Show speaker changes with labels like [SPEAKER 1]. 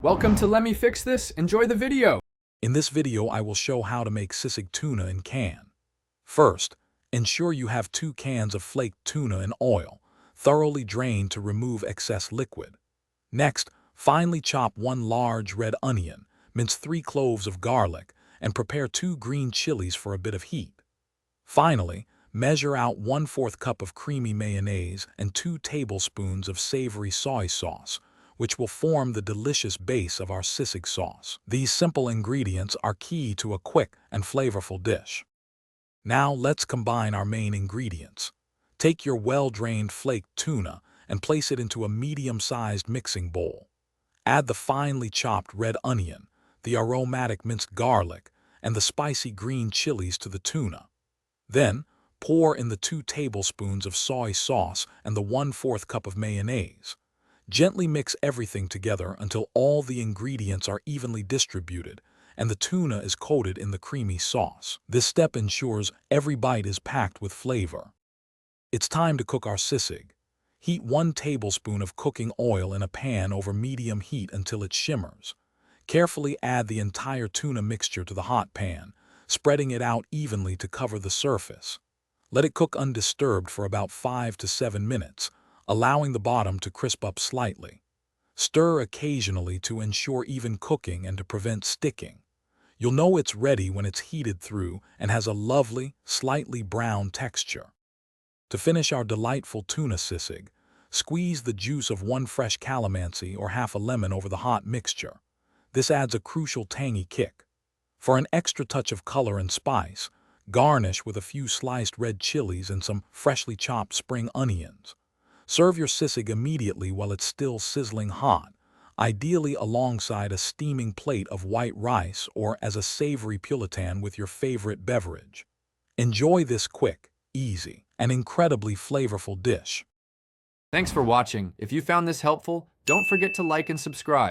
[SPEAKER 1] Welcome to Let Me Fix This. Enjoy the video.
[SPEAKER 2] In this video, I will show how to make sisig tuna in can. First, ensure you have 2 cans of flaked tuna in oil, thoroughly drained to remove excess liquid. Next, finely chop 1 large red onion, mince 3 cloves of garlic, and prepare 2 green chilies for a bit of heat. Finally, measure out 1/4 cup of creamy mayonnaise and 2 tablespoons of savory soy sauce, which will form the delicious base of our sisig sauce. These simple ingredients are key to a quick and flavorful dish. Now let's combine our main ingredients. Take your well-drained flaked tuna and place it into a medium-sized mixing bowl. Add the finely chopped red onion, the aromatic minced garlic, and the spicy green chilies to the tuna. Then, pour in the 2 tablespoons of soy sauce and the 1/4 cup of mayonnaise. Gently mix everything together until all the ingredients are evenly distributed and the tuna is coated in the creamy sauce. This step ensures every bite is packed with flavor. It's time to cook our sisig. Heat 1 tablespoon of cooking oil in a pan over medium heat until it shimmers. Carefully add the entire tuna mixture to the hot pan, spreading it out evenly to cover the surface. Let it cook undisturbed for about 5 to 7 minutes, allowing the bottom to crisp up slightly. Stir occasionally to ensure even cooking and to prevent sticking. You'll know it's ready when it's heated through and has a lovely, slightly brown texture. To finish our delightful tuna sisig, squeeze the juice of 1 fresh calamansi or half a lemon over the hot mixture. This adds a crucial tangy kick. For an extra touch of color and spice, garnish with a few sliced red chilies and some freshly chopped spring onions. Serve your sisig immediately while it's still sizzling hot, ideally alongside a steaming plate of white rice or as a savory pullitan with your favorite beverage. Enjoy this quick, easy, and incredibly flavorful dish.
[SPEAKER 1] Thanks for watching. If you found this helpful, don't forget to like and subscribe.